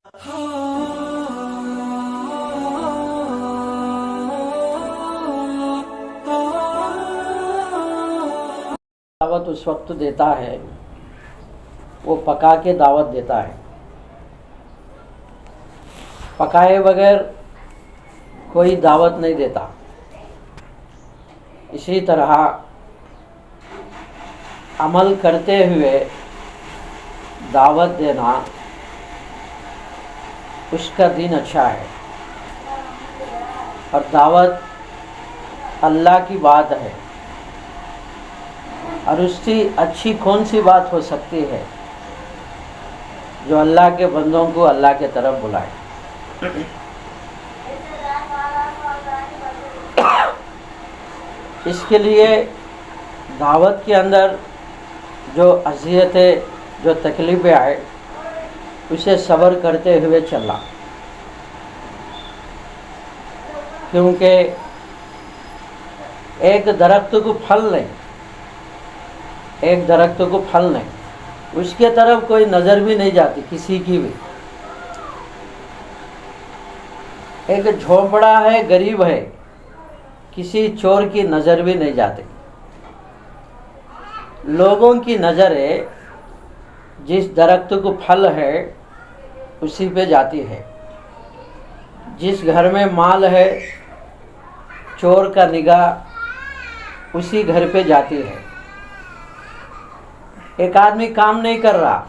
دعوت اس وقت دیتا ہے وہ پکا کے دعوت دیتا ہے، پکائے بغیر کوئی دعوت نہیں دیتا۔ اسی طرح عمل کرتے ہوئے دعوت دینا اس کا دین اچھا ہے، اور دعوت اللہ کی بات ہے، اور اس کی اچھی کون سی بات ہو سکتی ہے جو اللہ کے بندوں کو اللہ کے طرف بلائے۔ اس کے لیے دعوت کے اندر جو اذیتیں جو تکلیفیں آئے اسے صبر کرتے ہوئے چلنا، کیونکہ ایک درخت کو پھل نہیں، اس کے طرف کوئی نظر بھی نہیں جاتی کسی کی بھی۔ ایک جھونپڑا ہے، غریب ہے، کسی چور کی نظر بھی نہیں جاتی۔ لوگوں کی نظر ہے جس درخت کو پھل ہے اسی پہ جاتی ہے، جس گھر میں مال ہے چور کا نگاہ اسی گھر پہ جاتی ہے۔ ایک آدمی کام نہیں کر رہا،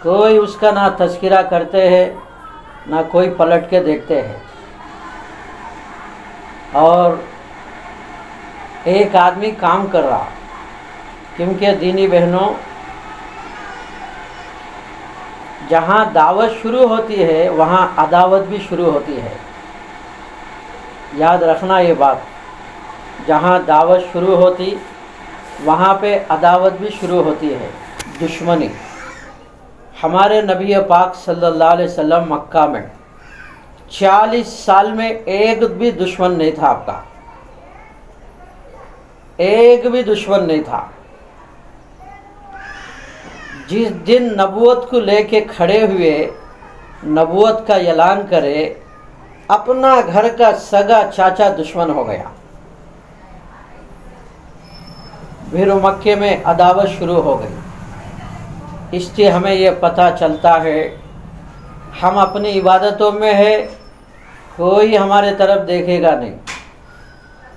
کوئی اس کا نہ تذکرہ کرتے ہیں نہ کوئی پلٹ کے دیکھتے ہیں، اور ایک آدمی کام کر رہا، کیونکہ دینی بہنوں جہاں دعوت شروع ہوتی ہے وہاں عداوت بھی شروع ہوتی ہے۔ یاد رکھنا یہ بات، جہاں دعوت شروع ہوتی وہاں پہ عداوت بھی شروع ہوتی ہے، دشمنی۔ ہمارے نبی پاک صلی اللہ علیہ وسلم مکہ میں 40 سال میں ایک بھی دشمن نہیں تھا، آپ کا ایک بھی دشمن نہیں تھا۔ جس دن نبوت کو لے کے کھڑے ہوئے، نبوت کا اعلان کرے، اپنا گھر کا سگا چاچا دشمن ہو گیا، پھر مکے میں عداوت شروع ہو گئی۔ اس سے ہمیں یہ پتہ چلتا ہے ہم اپنی عبادتوں میں ہے، کوئی ہمارے طرف دیکھے گا نہیں،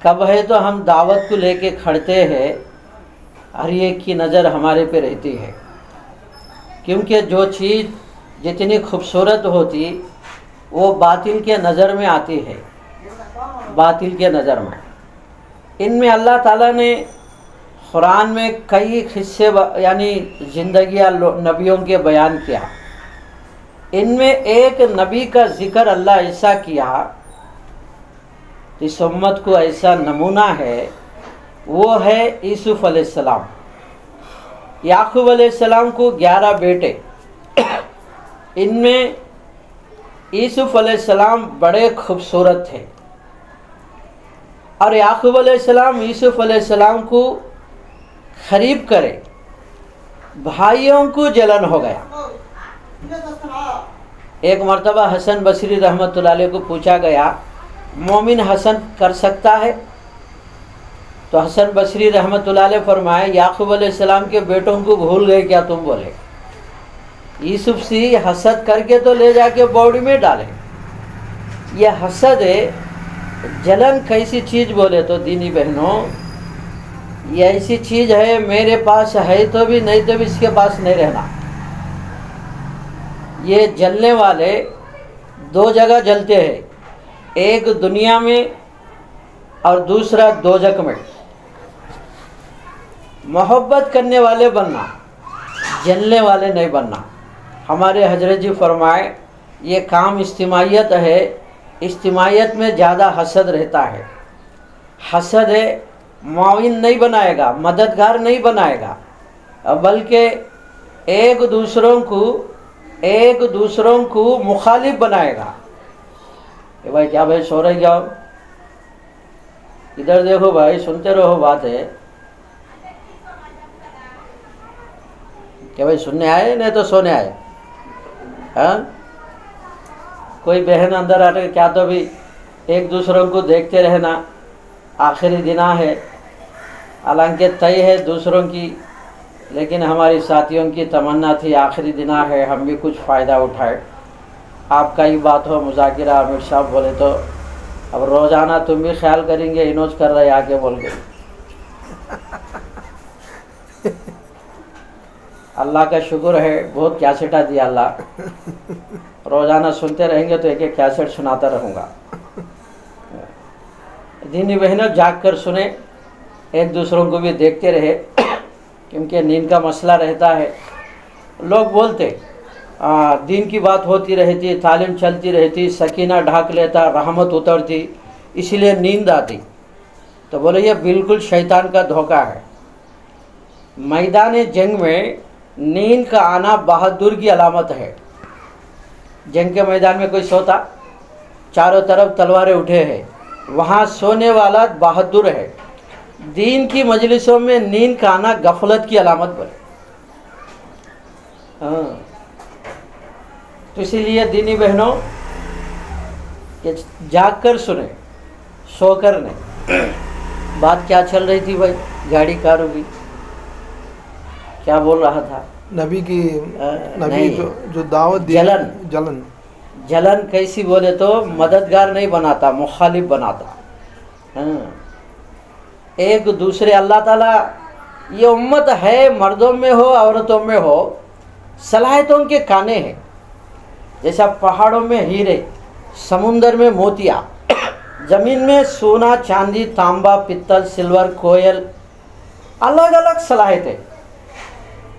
کب ہے تو ہم دعوت کو لے کے کھڑتے ہیں، ہر ایک کی نظر ہمارے پہ رہتی ہے، کیونکہ جو چیز جتنی خوبصورت ہوتی وہ باطل کے نظر میں آتی ہے، باطل کے نظر میں۔ ان میں اللہ تعالیٰ نے قرآن میں کئی قصے یعنی زندگیاں نبیوں کے بیان کیا، ان میں ایک نبی کا ذکر اللہ ایسا کیا، اس امت کو ایسا نمونہ ہے، وہ ہے یوسف علیہ السلام۔ یعقوب علیہ السلام کو 11 بیٹے، ان میں یوسف علیہ السلام بڑے خوبصورت تھے، اور یعقوب علیہ السلام یوسف علیہ السلام کو قریب کرے، بھائیوں کو جلن ہو گیا۔ ایک مرتبہ حسن بصری رحمۃ اللہ علیہ کو پوچھا گیا مومن حسن کر سکتا ہے؟ تو حسن بصری رحمۃ اللہ علیہ فرمائے یعقوب علیہ السلام کے بیٹوں کو بھول گئے کیا تم بولے؟ یوسف سے حسد کر کے تو لے جا کے باوڑی میں ڈالے۔ یہ حسد ہے، جلن کیسی چیز بولے تو دینی بہنوں، یہ ایسی چیز ہے میرے پاس ہے تو بھی نہیں تو بھی اس کے پاس نہیں رہنا۔ یہ جلنے والے دو جگہ جلتے ہیں، ایک دنیا میں اور دوسرا دوزخ میں۔ محبت کرنے والے بننا، جلنے والے نہیں بننا۔ ہمارے حضرت جی فرمائے یہ کام اجتماعیت ہے، اجتماعیت میں زیادہ حسد رہتا ہے۔ حسد ہے معاون نہیں بنائے گا، مددگار نہیں بنائے گا، بلکہ ایک دوسروں کو مخالف بنائے گا۔ کہ بھائی کیا بھائی سو رہے جاؤ، ادھر دیکھو بھائی، سنتے رہو، بات ہے کہ بھائی سننے آئے نہیں تو سونے آئے، ہاں कोई बहन अंदर आके क्या तो भी एक दूसरों को देखते रहना, आखिरी दिना है, हालांकि तय है दूसरों की, लेकिन हमारी साथियों की तमन्ना थी आखिरी दिना है, हम भी कुछ फ़ायदा उठाए। आपका ही बात हो मुज़ाकिरा, आमिर साहब बोले तो अब रोज़ाना तुम भी ख्याल करेंगे, इनोज कर रहे आके बोल गए। अल्लाह का शुक्र है, बहुत कैसेटा दिया अल्लाह, रोज़ाना सुनते रहेंगे तो एक एक कैसेट सुनाता रहूँगा। दीनी बहनों जाग कर सुने, एक दूसरों को भी देखते रहे, क्योंकि नींद का मसला रहता है। लोग बोलते दीन की बात होती रहती, तालीम चलती रहती, सकीना ढाक लेता, रहमत उतरती, इसलिए नींद आती। तो बोले ये बिल्कुल शैतान का धोखा है। मैदान जंग में नींद का आना बहादुर की अलामत है। जंग के मैदान में कोई सोता, चारों तरफ तलवारें उठे हैं, वहाँ सोने वाला बहादुर है। दीन की मजलिसों में नींद का आना गफलत की अलामत बने। तो इसीलिए दीनी बहनों ये जाग कर सुने, सो कर नहीं। बात क्या चल रही थी भाई? गाड़ी कार होगी, क्या बोल रहा था? नबी की नबी जो दावत दी, जलन कैसी बोले तो मददगार नहीं बनाता, मुखालिफ बनाता। एक दूसरे, अल्लाह ताला ये उम्मत है, मर्दों में हो औरतों में हो, सलाहियतों के काने हैं। जैसा पहाड़ों में हीरे, समुंदर में मोतिया, ज़मीन में सोना चांदी तांबा पित्तल सिल्वर कोयल, अलग अलग सलाहियतें।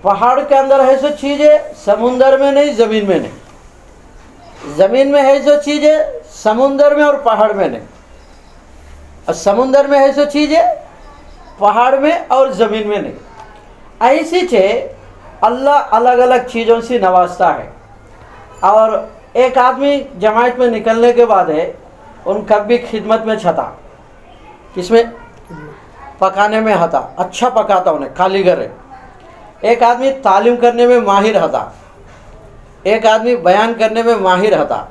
पहाड़ के अंदर है सो चीज़ें, समुंदर में नहीं, ज़मीन में नहीं। ज़मीन में है सो चीज़ें, समुंदर में और पहाड़ में नहीं। और समुंदर में है सो चीज़ें, पहाड़ में और ज़मीन में नहीं। ऐसी चीज़ अल्लाह अलग अलग चीज़ों से नवाजता है। और एक आदमी जमात में निकलने के बाद है, उन कभी खिदमत में छता, किसमें? पकाने में हता, अच्छा पकाता, उन्हें कालीगर है। एक आदमी तालीम करने में माहिर हता, एक आदमी बयान करने में माहिर हता,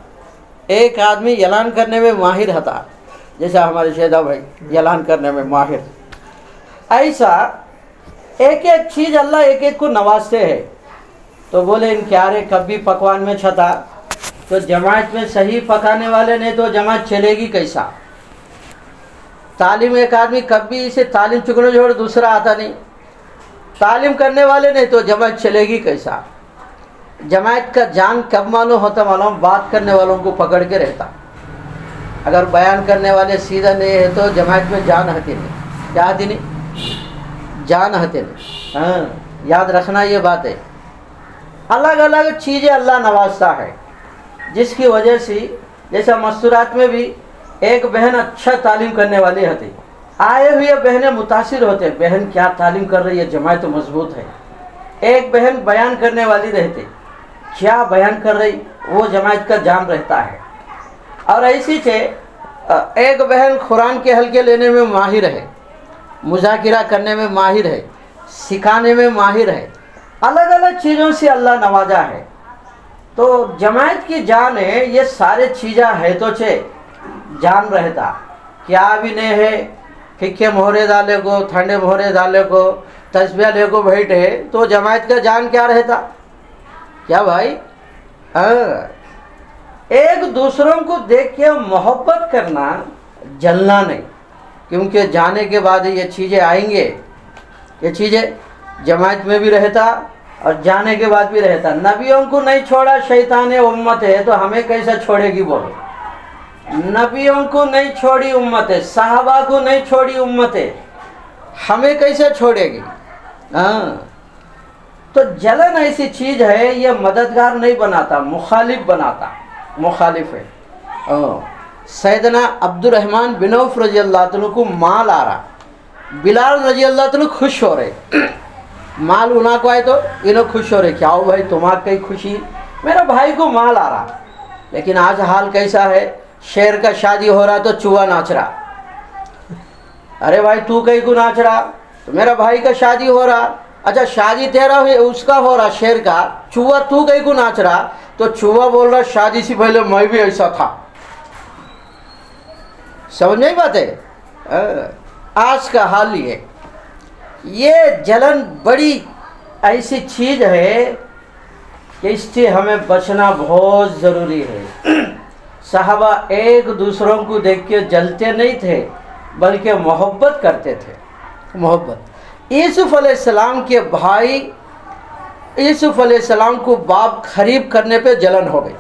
एक आदमी ऐलान करने में माहिर हता, जैसा हमारे शेदा भाई ऐलान करने में माहिर। ऐसा एक एक चीज़ अल्लाह एक एक को नवाजते हैं। तो बोले इन क्यारे कभी पकवान में छता, तो जमात में सही पकाने वाले नहीं तो जमात चलेगी कैसा? तालीम एक आदमी कभी इसे तालीम चुकने छोड़ दूसरा आता नहीं, तालीम करने वाले नहीं तो जमात चलेगी कैसा? जमात का जान कब मालूम होता? मालूम बात करने वालों को पकड़ के रहता। अगर बयान करने वाले सीधा नहीं है तो जमात में जान हती नहीं। क्या हती नहीं? जान हती नहीं। हाँ, याद रखना ये बात है। अलग अलग चीज़ें अल्लाह नवाजता है, जिसकी वजह से जैसा मस्तूरात में भी एक बहन अच्छा तालीम करने वाली होती, आए हुए बहनें मुतासिर होते, बहन क्या तालीम कर रही है, जमात तो मजबूत है। एक बहन बयान करने वाली रहती, क्या बयान कर रही, वो जमात का जान रहता है। और ऐसी से एक बहन कुरान के हल्के लेने में माहिर है, मुज़ाकिरा करने में माहिर है, सिखाने में माहिर है। अलग अलग चीज़ों से अल्लाह नवाजा है। तो जमात की जान है, ये सारे चीज़ें है तो छे जान रहता। क्या भी नहीं है, फिक्के मोहरे डाले को, ठंडे मोहरे डाले को, तस्बिया ले को बैठे, तो जमात का जान क्या रहता? क्या भाई? एक दूसरों को देख के मोहब्बत करना, जलना नहीं। क्योंकि जाने के बाद ये चीज़ें आएंगे, ये चीज़ें जमात में भी रहता और जाने के बाद भी रहता। नबियों को नहीं छोड़ा शैतान उम्मत है, तो हमें कैसे छोड़ेगी? बोलो, नबियों को नहीं छोड़ी उम्मत है, सहाबा को नहीं छोड़ी उम्मत है, हमें कैसे छोड़ेगी? हाँ, तो जलन ऐसी चीज़ है, ये मददगार नहीं बनाता, मुखालिफ बनाता, मुखालिफ है। सैयदना अब्दुर्रहमान बिन औफ रजी अल्लाह तआला को माल आ रहा, बिलाल रजी अल्लाह तआला खुश हो रहे। माल उन्हा को आए तो इन्हों खुश हो रहे, क्या हो भाई तुम्हारी कई खुशी, मेरा भाई को माल आ रहा। लेकिन आज हाल कैसा है, शेर का शादी हो रहा तो चूहा नाच रहा। अरे भाई तू कहीं को नाच रहा, तो मेरा भाई का शादी हो रहा, अच्छा शादी तेरा उसका हो रहा शेर का, चूहा तू कहीं को नाच रहा, तो चूहा बोल रहा शादी से पहले मैं भी ऐसा था। समझ नहीं बात है। आज का हाल ये जलन बड़ी ऐसी चीज है कि इससे हमें बचना बहुत ज़रूरी है। सहाबा एक दूसरों को देख के जलते नहीं थे बल्कि मोहब्बत करते थे। मोहब्बत। यूसुफ अलैहिस्सलाम के भाई यूसुफ अलैहिस्सलाम को बाप खरीब करने पे जलन हो गई।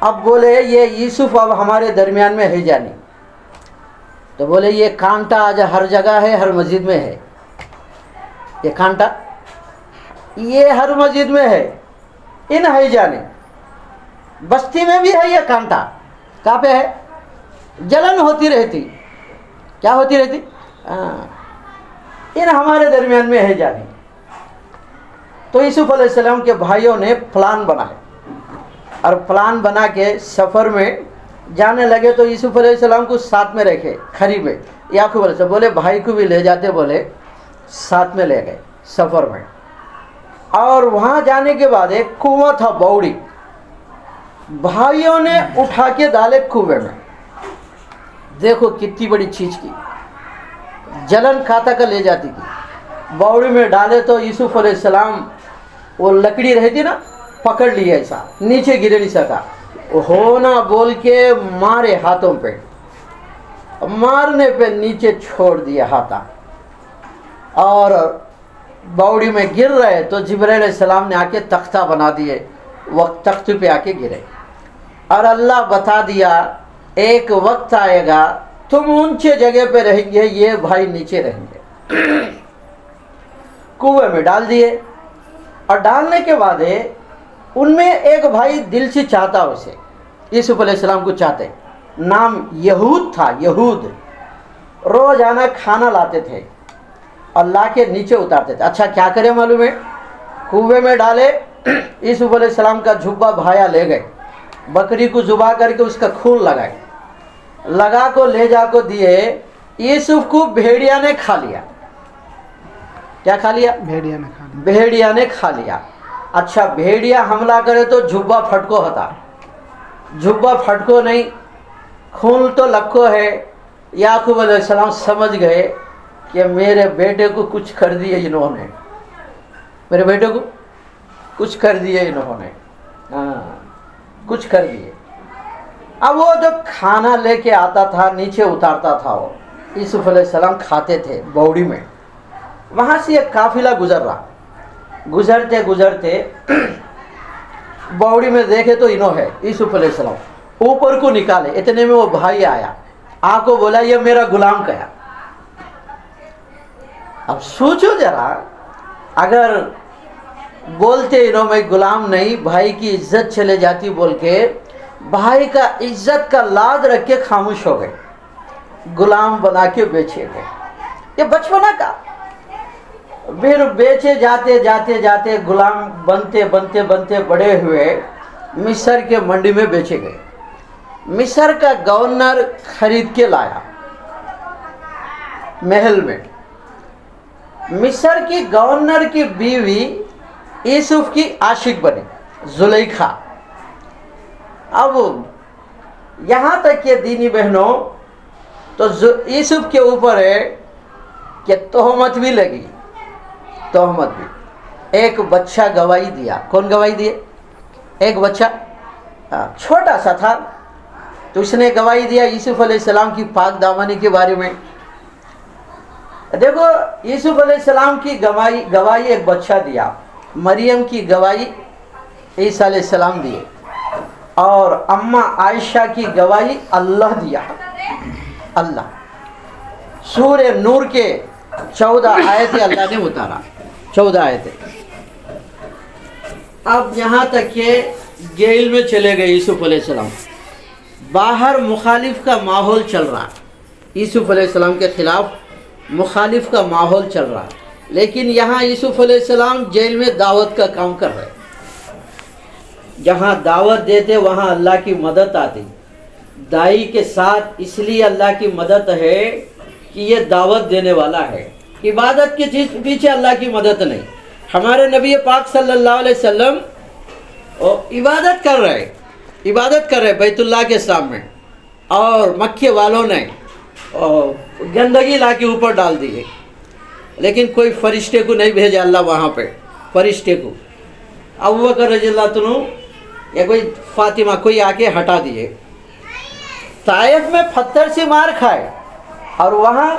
अब बोले ये यूसुफ अब हमारे दरमियान में है जानी। तो बोले ये कांटा आज हर जगह है, हर मस्जिद में है। ये कांटा ये हर मस्जिद में है, इन है जाने बस्ती में भी है। ये कांटा कहाँ पे है? जलन होती रहती। क्या होती रहती? इन हमारे दरमियान में है जाने। तो यूसुफ अलैहिस्सलाम के भाइयों ने प्लान बनाया और प्लान बना के सफ़र में जाने लगे। तो यूसुफ अलैहिस्सलाम को साथ में रखे खरीब में। याकूब अलैहिस्सलाम बोले भाई को भी ले जाते, बोले साथ में ले गए सफ़र में। और वहाँ जाने के बाद एक कुआं था, बौड़ी, भाइयों ने उठा के डाले कुएं में। देखो कितनी बड़ी चीज़ की जलन खाता का ले जाती की। बौड़ी में डाले तो यूसुफ अलैहिस्सलाम वो लकड़ी रहती ना, पकड़ ली ऐसा, नीचे गिर नहीं सका। हो ना बोल के मारे हाथों पे, मारने पे नीचे छोड़ दिया हाथा और बौड़ी में गिर रहे। तो जिब्राइल अलैहिस्सलाम ने आके तख्ता बना दिए, वक्त तख्ते पे आके गिरे। और अल्लाह बता दिया एक वक्त आएगा तुम ऊंचे जगह पे रहेंगे, ये भाई नीचे रहेंगे। कुएं में डाल दिए। और डालने के बाद उनमें एक भाई दिल से चाहता उसे, यूसुफ अलैहिस्सलाम को चाहते। नाम यहूद था। यहूद रोजाना खाना लाते थे और ला के नीचे उतारते थे। अच्छा क्या करे मालूम है? कुएं में डाले, यूसुफ अलैहिस्सलाम का जुब्बा भाया ले गए, बकरी को जुबा करके उसका खून लगाए, लगा को ले जा को दिए। यूसुफ को भेड़िया ने खा लिया। क्या खा लिया? भेड़िया ने खा लिया। भेड़िया ने खा लिया। अच्छा भेड़िया हमला करे तो जुब्बा फटको होता, जुब्बा फटको नहीं, खून तो लक्को है। याकूब अलैहिस्सलाम समझ गए कि मेरे बेटे को कुछ कर दिए इन्होंने, मेरे बेटे को कुछ कर दिए इन्होंने। हाँ कुछ कर दिए। अब वो जब खाना लेके आता था नीचे उतारता था, वो यूसुफ अलैहिस्सलाम खाते थे बौड़ी में। वहाँ से एक काफिला गुजर रहा, गुजरते गुजरते बौड़ी में देखे तो इन्हों है यूसुफ अलैहिस्सलाम, ऊपर को निकाले। इतने में वो भाई आया, आको बोला ये मेरा गुलाम कया। अब सोचो जरा, अगर बोलते इन्हों मैं गुलाम नहीं, भाई की इज्जत चले जाती बोल के, भाई का इज्जत का लाज रख के खामोश हो गए, गुलाम बना के बेचे गए। ये बचपना का। फिर बेचे जाते जाते जाते गुलाम बनते बनते बनते बड़े हुए, मिस्र के मंडी में बेचे गए। मिस्र का गवर्नर खरीद के लाया महल में। मिस्र की गवर्नर की बीवी यूसुफ की आशिक बनी, जुलेखा। अब यहाँ तक के दीनी बहनों, तो यूसुफ के ऊपर है कि तोहमत भी लगी, तोहमत भी। एक बच्चा गवाही दिया। कौन गवाही दिए? एक बच्चा छोटा सा था, तो उसने गवाही दिया यूसुफ अलैहिस्सलाम की पाक दामनी के बारे में। देखो यूसुफ अलैहिस्सलाम की गवाही एक बच्चा दिया, मरियम की गवाही ईसा अलैहिस्सलाम दिए, और अम्मा आयशा की गवाही अल्लाह दिया। अल्लाह सूरह नूर के 14 आयतें अल्लाह ने उतारा, 14 आयतें। अब यहाँ तक के जेल में चले गए यूसुफ अलैहिस्सलाम। बाहर मुखालिफ का माहौल चल रहा, यूसुफ अलैहिस्सलाम के खिलाफ मुखालिफ का माहौल चल रहा, लेकिन यहाँ यूसुफ अलैहिस्सलाम जेल में दावत का काम कर रहे। जहाँ दावत देते वहाँ अल्लाह की मदद आती। दाई के साथ इसलिए अल्लाह की मदद है कि ये दावत देने वाला है, इबादत के पीछे अल्लाह की मदद नहीं। हमारे नबी पाक सल्लल्लाहु अलैहि वसल्लम वो इबादत कर रहे बैतुल्लाह के सामने, और मक्के वालों ने गंदगी ला के ऊपर डाल दिए, लेकिन कोई फरिश्ते को नहीं भेजा अल्लाह वहाँ पे, फरिश्ते को। अबू बकर रज़ियल्लाहु अन्हु या कोई फातिमा कोई आके हटा दिए। ताइफ में पत्थर से मार खाए, और वहाँ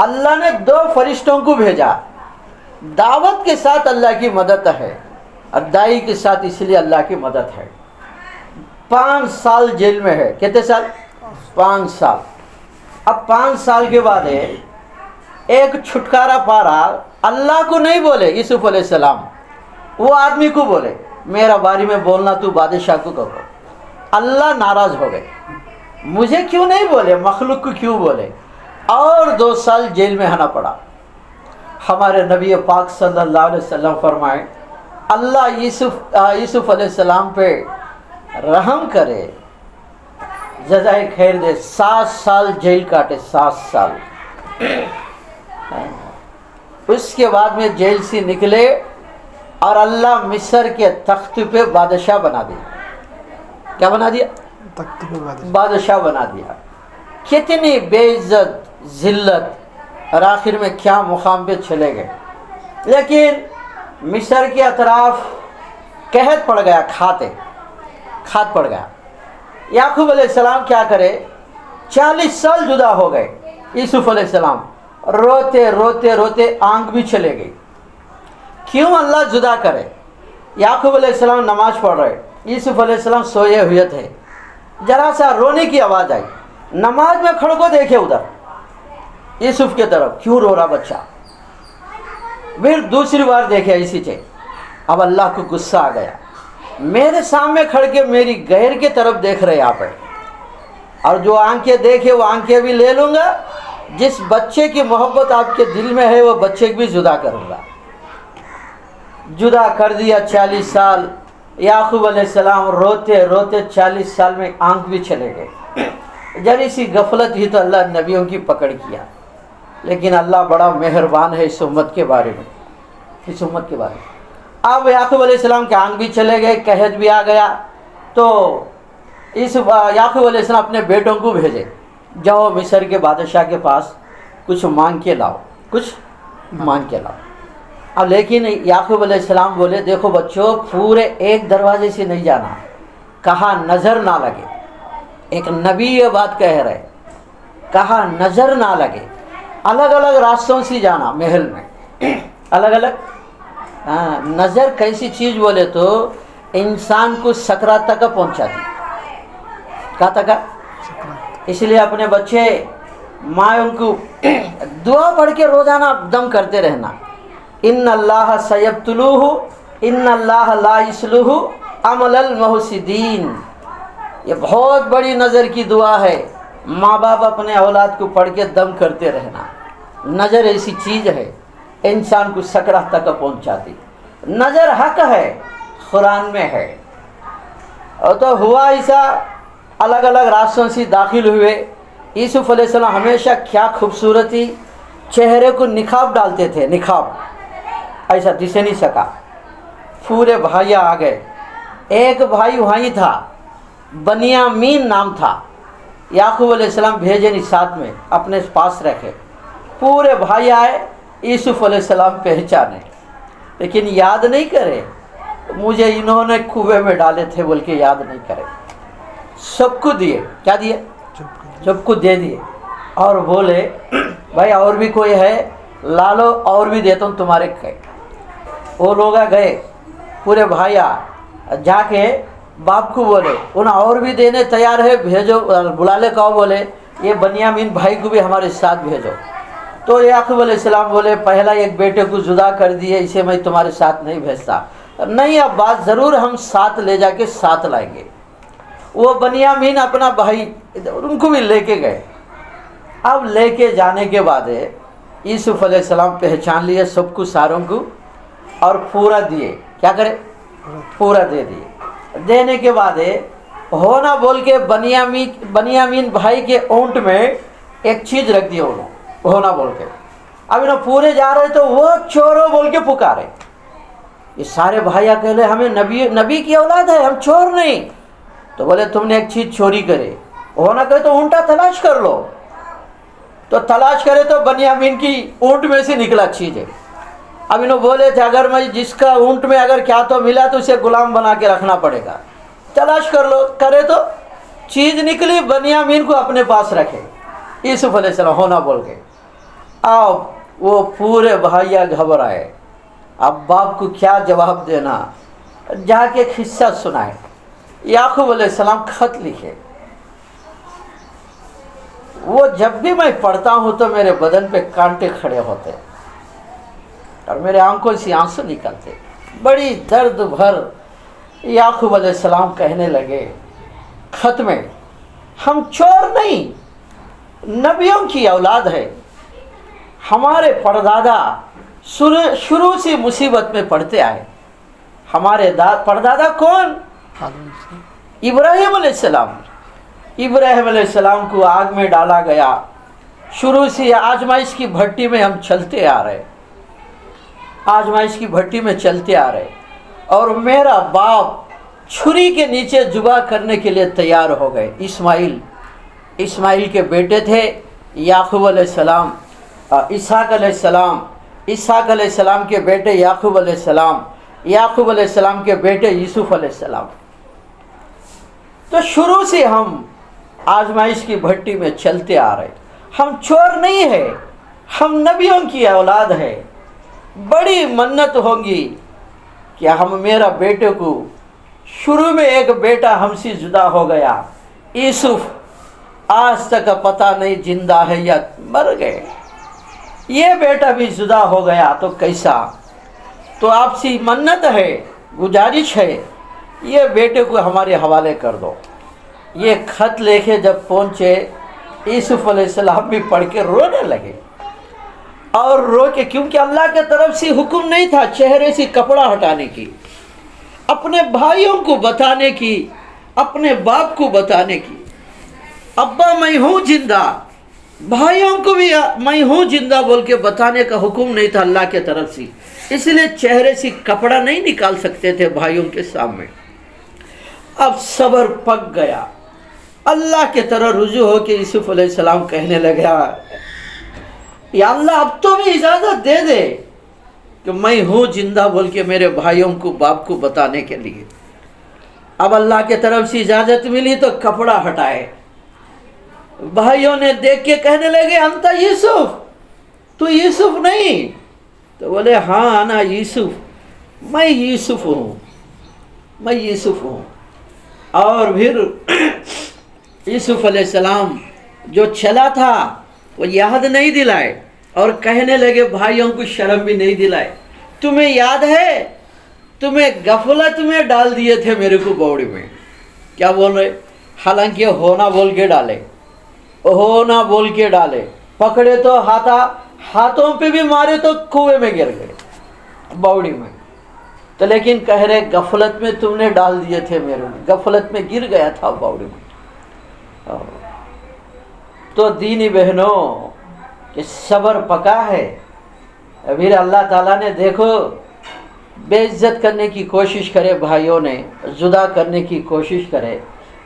अल्लाह ने 2 फरिश्तों को भेजा। दावत के साथ अल्लाह की मदद है, और दाई के साथ इसलिए अल्लाह की मदद है। 5 साल जेल में है। कितने साल? 5 साल। अब 5 साल के बाद एक छुटकारा पा रहा, अल्लाह को नहीं बोले यूसुफ अलैहिस्सलाम, वो आदमी को बोले मेरा बारे में बोलना तू बादशाह को कहो। अल्लाह नाराज हो गए, मुझे क्यों नहीं बोले, मखलूक को क्यों बोले, और 2 साल जेल में रहना पड़ा। हमारे नबी पाक सल्लल्लाहु अलैहि वसल्लम फरमाए अल्लाह यूसुफ अलैहिस्सलाम पे रहम करे, जज़ाए खैर दे। 7 साल जेल काटे, 7 साल। उसके बाद में जेल से निकले और अल्लाह मिस्र के तख्त पे बादशाह बना दिया। क्या बना दिया? तख्त पे बादशाह बना दिया। कितनी बेइज्जत, जिल्लत, और आखिर में क्या मुकाम पे चले गए। लेकिन मिस्र के अतराफ कहत पड़ गया, खात पड़ गया। याकूब अलैहिस्सलाम क्या करे, 40 साल जुदा हो गए। यूसुफ अलैहिस्सलाम रोते रोते रोते आंख भी चले गई। क्यों अल्लाह जुदा करे? याकूब अलैहिस्सलाम नमाज पढ़ रहे, यूसुफ अलैहिस्सलाम सोए हुए थे। जरा सा रोने की आवाज़ आई, नमाज में खड़े को देखे उधर यूसुफ के तरफ, क्यों रो रहा बच्चा। फिर दूसरी बार देखे इसी थे। अब अल्लाह को गुस्सा आ गया, मेरे सामने खड़ के मेरी गैर के तरफ देख रहे आप है, और जो आंखें देखे वो आंखें भी ले लूँगा। जिस बच्चे की मोहब्बत आपके दिल में है वो बच्चे को भी जुदा करूँगा। जुदा कर दिया। 40 साल याकूब अलैहिस्सलाम रोते रोते 40 साल में आंख भी चले गए। जरी सी गफलत ही तो अल्लाह नबियों की पकड़ किया। लेकिन अल्लाह बड़ा मेहरबान है इस उम्मत के बारे में, इस उम्मत के बारे में। अब याकूब अलैहिस्सलाम के आंख भी चले गए, कहत भी आ गया, तो इस याकूब अलैहिस्सलाम अपने बेटों को भेजे, जाओ मिस्र के बादशाह के पास कुछ मांग के लाओ, कुछ मांग के लाओ। अब लेकिन याकूब अलैहिस्सलाम बोले देखो बच्चों, पूरे एक दरवाजे से नहीं जाना, कहा नज़र ना लगे। एक नबी ये बात कह रहे, कहा नज़र ना लगे, अलग अलग रास्तों से जाना महल में, अलग अलग। हाँ, नज़र कैसी चीज़ बोले तो इंसान को सकरात तक पहुँचाती, कहाँ तक। इसलिए अपने बच्चे माँ को दुआ पढ़ के रोज़ाना दम करते रहना, इन्नल्लाह सयब्तुलूहु इन्नल्लाह ला युस्लिहु अमलल मुहसिदीन। ये बहुत बड़ी नज़र की दुआ है। माँ बाप अपने औलाद को पढ़ के दम करते रहना। नज़र ऐसी चीज़ है इंसान को सकरात तक पहुँचाती। नज़र हक है, कुरान में है। और तो हुआ ऐसा, अलग अलग रास्तों से दाखिल हुए। यूसुफ अलैहिस्सलाम हमेशा क्या खूबसूरती, चेहरे को निकाब डालते थे, निकाब ऐसा दिसे नहीं सका। पूरे भाई आ गए। एक भाई वहीं था, बनियामीन नाम था। याकूब अलैहिस्सलाम भेजे नहीं, साथ में अपने पास रखे। पूरे भाई आए, यूसुफ अलैहिस्सलाम पहचाने, लेकिन याद नहीं करे मुझे इन्होंने कुएं में डाले थे बोल के याद नहीं करे। सबको दिए, क्या दिए? सबको दे दिए, और बोले भाई और भी कोई है ला लो, और भी देता हूँ तुम्हारे कहे। वो लोग गए, पूरे भाई जाके बाप को बोले उन्हें और भी देने तैयार है, भेजो, बुला ले कहो। बोले ये बनियामीन भाई को भी हमारे साथ भेजो। तो याकूब अलैहिस्सलाम बोले पहला एक बेटे को जुदा कर दिए, इसे मैं तुम्हारे साथ नहीं भेजता। नहीं, अब बात ज़रूर हम साथ ले जाके साथ लाएंगे। वो बनियामीन अपना भाई उनको भी लेके गए। अब लेके जाने के बाद यूसुफ अलैहिस्सलाम पहचान लिए सबको, सारों को, और पूरा दिए। क्या करे? पूरा दे दिए। देने के बाद होना बोल के बनियामीन भाई के ऊँट में एक चीज़ रख दी उन्होंने, होना बोल के। अब इन्होंने पूरे जा रहे तो वो चोरों बोल के पुकारे, یہ سارے بھائی اکیلے ہمیں نبی کی اولاد ہے، ہم چور نہیں. تو بولے تم نے ایک چیز چوری کرے، ہونا کہ تو اونٹا تلاش کر لو. تو تلاش کرے تو بنیامین کی اونٹ میں سے نکلا چیز ہے. اب انہوں بولے تھے اگر میں جس کا اونٹ میں اگر کیا تو ملا تو اسے غلام بنا کے رکھنا پڑے گا. تلاش کر لو، کرے تو چیز نکلی، بنیامین کو اپنے پاس رکھے. یوسف علیہ السلام ہونا بول کے. اب وہ پورے بھائیا گھبرائے، اب باپ کو کیا جواب دینا. جا کے ایک حصہ سنائے. یعقوب علیہ السلام خط لکھے. وہ جب بھی میں پڑھتا ہوں تو میرے بدن پہ کانٹے کھڑے ہوتے اور میرے آنکھوں سے آنسو نکلتے. بڑی درد بھر یعقوب علیہ السلام کہنے لگے خط میں، ہم چور نہیں، نبیوں کی اولاد ہے. ہمارے پردادا شروع سے مصیبت میں پڑتے آئے. ہمارے پردادا کون؟ ابراہیم علیہ السلام. ابراہیم علیہ السلام کو آگ میں ڈالا گیا. شروع سے آزمائش کی بھٹی میں ہم چلتے آ رہے، آزمائش کی بھٹی میں چلتے آ رہے. اور میرا باپ چھری کے نیچے ذبح کرنے کے لیے تیار ہو گئے. اسماعیل کے بیٹے تھے یعقوب علیہ السلام، اسحاق علیہ السلام، اسحاق علیہ السلام کے بیٹے یعقوب علیہ السلام، یعقوب علیہ السلام کے بیٹے یوسف علیہ السلام. تو شروع سے ہم آزمائش کی بھٹی میں چلتے آ رہے. ہم چور نہیں ہے، ہم نبیوں کی اولاد ہے. بڑی منت ہوگی کہ ہم میرا بیٹے کو، شروع میں ایک بیٹا ہم سے جدا ہو گیا یوسف، آج تک پتہ نہیں زندہ ہے یا مر گئے. یہ بیٹا بھی جدا ہو گیا تو کیسا. تو آپ سے منت ہے، گزارش ہے، یہ بیٹے کو ہمارے حوالے کر دو. یہ خط لے کے جب پہنچے یوسف علیہ السلام بھی پڑھ کے رونے لگے. اور رو کے، کیونکہ اللہ کے طرف سے حکم نہیں تھا چہرے سے کپڑا ہٹانے کی، اپنے بھائیوں کو بتانے کی، اپنے باپ کو بتانے کی. ابا میں ہوں زندہ، بھائیوں کو بھی میں ہوں زندہ بول کے بتانے کا حکم نہیں تھا اللہ کے طرف سے. اس لیے چہرے سے کپڑا نہیں نکال سکتے تھے بھائیوں کے سامنے. اب صبر پک گیا. اللہ کے طرف رجوع ہو کے یوسف علیہ السلام کہنے لگا یا اللہ اب تو بھی اجازت دے دے کہ میں ہوں زندہ بول کے میرے بھائیوں کو، باپ کو بتانے کے لیے. اب اللہ کے طرف سے اجازت ملی تو کپڑا ہٹائے. بھائیوں نے دیکھ کے کہنے لگے انت یوسف، تو یوسف نہیں؟ تو بولے ہاں انا یوسف، میں یوسف ہوں، میں یوسف ہوں. اور پھر یوسف علیہ السلام جو چلا تھا وہ یاد نہیں دلائے اور کہنے لگے بھائیوں کو شرم بھی نہیں دلائے. تمہیں یاد ہے تمہیں غفلت میں ڈال دیے تھے میرے کو باوڑی میں. کیا بول رہے؟ حالانکہ ہونا بول کے ڈالے، ہونا بول کے ڈالے. پکڑے تو ہاتھوں پہ بھی مارے تو کنویں میں گر گئے باوڑی میں. تو لیکن کہہ رہے غفلت میں تم نے ڈال دیے تھے میرے، غفلت میں گر گیا تھا باوڑی میں. تو دینی بہنوں کہ صبر پکا ہے. ابھی اللہ تعالیٰ نے دیکھو بے عزت کرنے کی کوشش کرے، بھائیوں نے جدا کرنے کی کوشش کرے،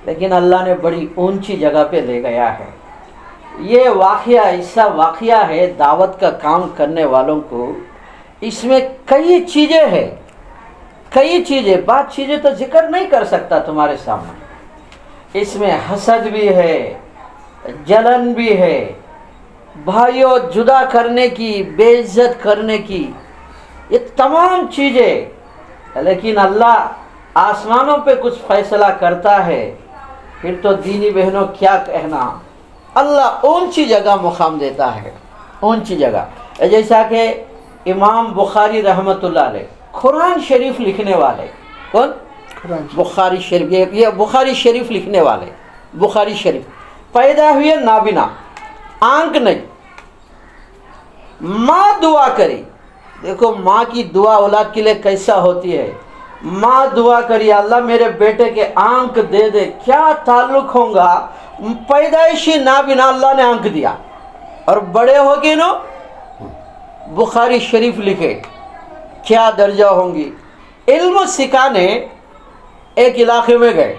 لیکن اللہ نے بڑی اونچی جگہ پہ لے گیا ہے. یہ واقعہ ایسا واقعہ ہے دعوت کا کام کرنے والوں کو. اس میں کئی چیزیں ہیں، کئی چیزیں، بات چیزیں تو ذکر نہیں کر سکتا تمہارے سامنے. اس میں حسد بھی ہے، جلن بھی ہے، بھائیوں جدا کرنے کی، بے عزت کرنے کی، یہ تمام چیزیں. لیکن اللہ آسمانوں پہ کچھ فیصلہ کرتا ہے پھر تو دینی بہنوں کیا کہنا. اللہ اونچی جگہ مقام دیتا ہے، اونچی جگہ. جیسا کہ امام بخاری رحمۃ اللہ علیہ قرآن شریف لکھنے والے، کون؟ بخاری شریف. یہ بخاری شریف لکھنے والے، بخاری شریف پیدا ہوئے نابینا، آنکھ نہیں. ماں دعا کری، دیکھو ماں کی دعا اولاد کے لیے کیسا ہوتی ہے. ماں دعا کری اللہ میرے بیٹے کے آنکھ دے دے. کیا تعلق ہوگا، پیدائشی نابینا اللہ نے آنکھ دیا اور بڑے ہو کے نو بخاری شریف لکھے. کیا درجہ ہوں گی. علم سکھانے ایک علاقے میں گئے،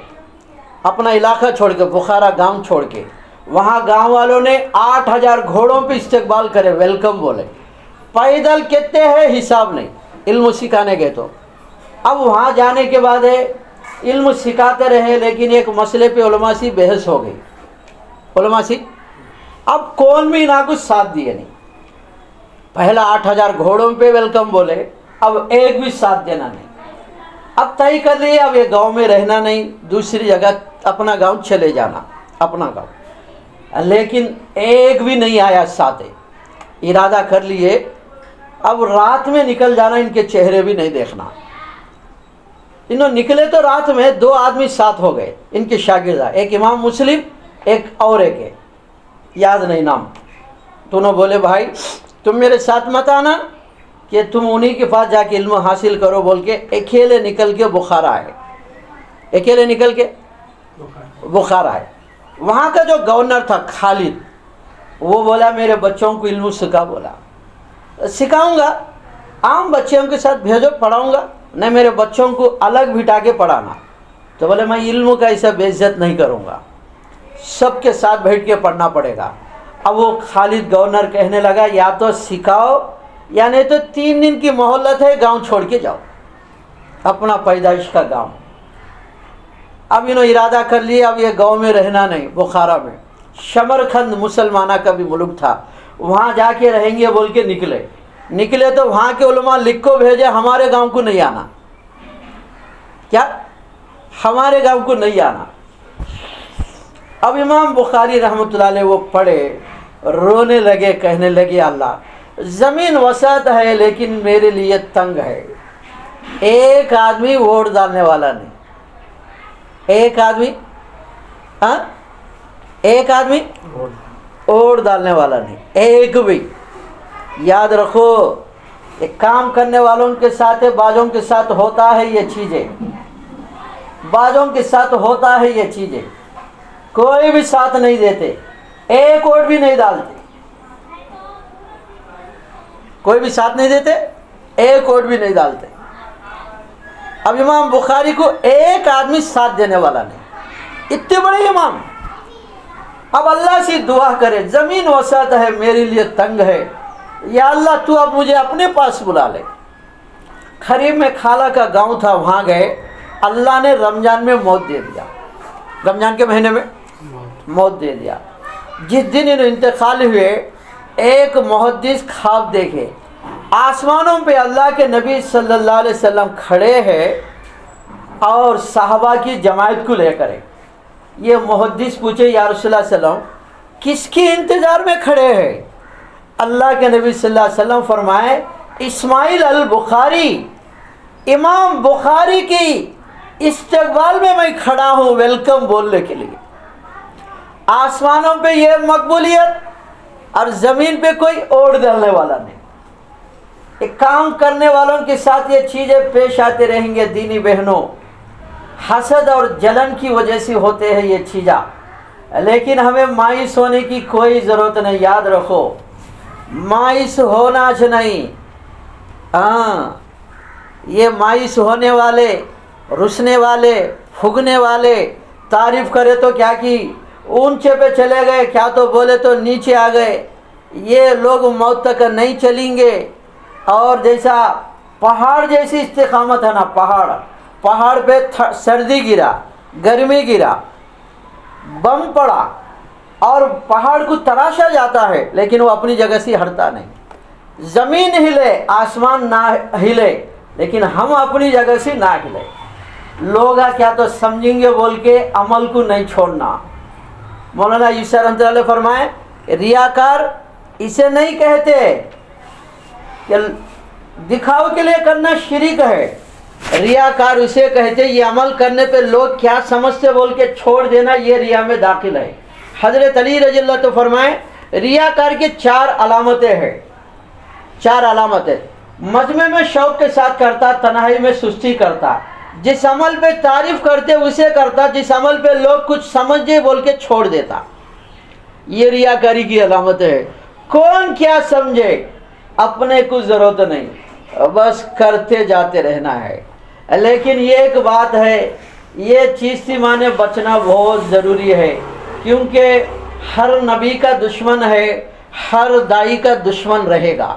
اپنا علاقہ چھوڑ کے، بخارا گاؤں چھوڑ کے. وہاں گاؤں والوں نے 8,000 گھوڑوں پہ استقبال کرے، ویلکم بولے. پیدل کتنے ہیں حساب نہیں، علم سکھانے گئے. تو اب وہاں جانے کے بعد علم سکھاتے رہے، لیکن ایک مسئلے پہ علماء سے بحث ہو گئی. علماء سے اب کون بھی نہ کچھ ساتھ دیے نہیں. پہلا 8,000 گھوڑوں پہ ویلکم بولے، اب ایک بھی ساتھ دینا نہیں. اب طے کر لیے اب یہ گاؤں میں رہنا نہیں، دوسری جگہ اپنا گاؤں چلے جانا، اپنا گاؤں. لیکن ایک بھی نہیں آیا ساتھ. ارادہ کر لیے اب رات میں نکل جانا، ان کے چہرے بھی نہیں دیکھنا. انہوں نکلے تو رات میں 2 آدمی ساتھ ہو گئے ان کے شاگردہ، ایک امام مسلم، ایک اور ایک ہے، یاد نہیں نام. تو انہوں بولے بھائی تم میرے ساتھ مت آنا کہ تم انہی کے پاس جا کے علم حاصل کرو بول کے اکیلے نکل کے بخارا آئے. اکیلے نکل کے بخارا آئے. وہاں کا جو گورنر تھا خالد، وہ بولا میرے بچوں کو علم سکھا. بولا سکھاؤں گا، عام بچوں کے ساتھ بھیجو، پڑھاؤں گا. نہیں، میرے بچوں کو الگ بٹھا کے پڑھانا. تو بولے میں علم کا ایسا بے عزت نہیں کروں گا، سب کے ساتھ بیٹھ کے پڑھنا پڑے گا. اب وہ خالد گورنر کہنے لگا یا تو سکھاؤ یا نہیں تو 3 دن کی مہلت ہے، گاؤں چھوڑ کے جاؤ، اپنا پیدائش کا گاؤں. اب انہوں ارادہ کر لیا اب یہ گاؤں میں رہنا نہیں. بخارا میں شمرخند مسلمانہ کا بھی ملک تھا، وہاں جا کے رہیں گے بول کے نکلے تو وہاں کے علماء لکھ کو بھیجے ہمارے گاؤں کو نہیں آنا. کیا ہمارے گاؤں کو نہیں آنا. اب امام بخاری رحمۃ اللہ علیہ وہ پڑھے، رونے لگے، کہنے لگے اللہ زمین وسعت ہے لیکن میرے لیے تنگ ہے. ایک آدمی ووٹ ڈالنے والا نہیں، ایک آدمی ووٹ ڈالنے والا نہیں، ایک بھی. یاد رکھو ایک کام کرنے والوں کے ساتھ ہے، بعضوں کے ساتھ ہوتا ہے یہ چیزیں، بعضوں کے ساتھ ہوتا ہے یہ چیزیں. کوئی بھی ساتھ نہیں دیتے، ایک ووٹ بھی نہیں ڈالتے. کوئی بھی ساتھ نہیں دیتے، ایک ووٹ بھی نہیں ڈالتے. اب امام بخاری کو ایک آدمی ساتھ دینے والا نہیں، اتنے بڑے امام. اب اللہ سے دعا کرے زمین وسعت ہے میرے لیے تنگ ہے، یا اللہ تو اب مجھے اپنے پاس بلا لے. قریب میں خالہ کا گاؤں تھا، وہاں گئے. اللہ نے رمضان میں موت دے دیا، رمضان کے مہینے میں موت دے دیا. جس دن انہیں انتقال ہوئے ایک محدث خواب دیکھے، آسمانوں پہ اللہ کے نبی صلی اللہ علیہ وسلم کھڑے ہیں اور صحابہ کی جماعت کو لے کر. یہ محدث پوچھے یا رسول اللہ صلی اللہ علیہ وسلم کس کی انتظار میں کھڑے ہیں؟ اللہ کے نبی صلی اللہ علیہ وسلم فرمائے اسماعیل البخاری، امام بخاری کی استقبال میں کھڑا ہوں ویلکم بولنے کے لیے. آسمانوں پہ یہ مقبولیت اور زمین پہ کوئی اوڑ ڈالنے والا نہیں. ایک کام کرنے والوں کے ساتھ یہ چیزیں پیش آتے رہیں گے. دینی بہنوں، حسد اور جلن کی وجہ سے ہوتے ہیں یہ چیزیں، لیکن ہمیں مایوس ہونے کی کوئی ضرورت نہیں. یاد رکھو مایوس ہونا نہیں. یہ مایوس ہونے والے، رسنے والے، پھگنے والے، تعریف کرے تو کیا کی اونچے پہ چلے گئے، کیا تو بولے تو نیچے آ گئے. یہ لوگ موت تک نہیں چلیں گے. اور جیسا پہاڑ جیسی استقامت ہے نا، پہاڑ پہ سردی گرا، گرمی گرا، بم پڑا اور پہاڑ کو تراشا جاتا ہے لیکن وہ اپنی جگہ سے ہٹتا نہیں. زمین ہلے، آسمان نہ ہلے لیکن ہم اپنی جگہ سے نہ ہلے. لوگ کیا تو سمجھیں گے بول کے عمل کو نہیں چھوڑنا. مولانا یوسف رحمۃ اللہ فرمائے ریاکار اسے نہیں کہتے کہ دکھاؤ کے لیے کرنا شرک ہے. ریاکار اسے کہتے یہ عمل کرنے پہ لوگ کیا سمجھتے بول کے چھوڑ دینا، یہ ریا میں داخل ہے. حضرت علی رضی اللہ تو فرمائے ریاکار کی 4 علامتیں ہیں. 4 علامتیں: مجمع میں شوق کے ساتھ کرتا، تنہائی میں سستی کرتا، جس عمل پہ تعریف کرتے اسے کرتا، جس عمل پہ لوگ کچھ سمجھے بول کے چھوڑ دیتا. یہ ریاکاری کی علامت ہے. کون کیا سمجھے اپنے کو ضرورت نہیں، بس کرتے جاتے رہنا ہے. لیکن یہ ایک بات ہے، یہ چیز سے مانے بچنا بہت ضروری ہے، کیونکہ ہر نبی کا دشمن ہے، ہر دائی کا دشمن رہے گا۔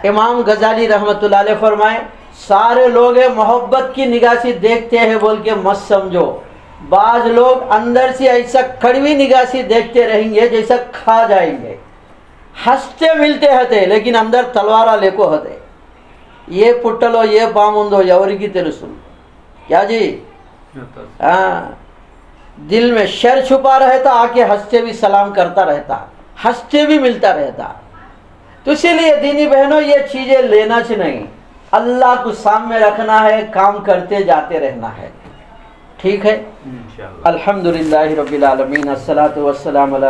امام غزالی رحمۃ اللہ علیہ فرمائے سارے لوگ محبت کی نگاہ سے دیکھتے ہیں بول کے مت سمجھو، بعض لوگ اندر سے ایسا کڑوی نگاہ سے دیکھتے رہیں گے جیسا کھا جائیں گے، ہنستے ملتے ہتے لیکن اندر تلوارہ لے کو ہتے، یہ پٹلو یہ پامندو یوری کی ترسل کیا جی، ہاں دل میں شر چھپا رہتا، آ کے ہنستے بھی سلام کرتا رہتا، ہنستے بھی ملتا رہتا۔ تو اسی لیے دینی بہنوں یہ چیزیں لینا نہیں، اللہ کو سامنے رکھنا ہے، کام کرتے جاتے رہنا ہے، ٹھیک ہے؟ الحمدللہ رب العالمین، الصلاۃ والسلام علی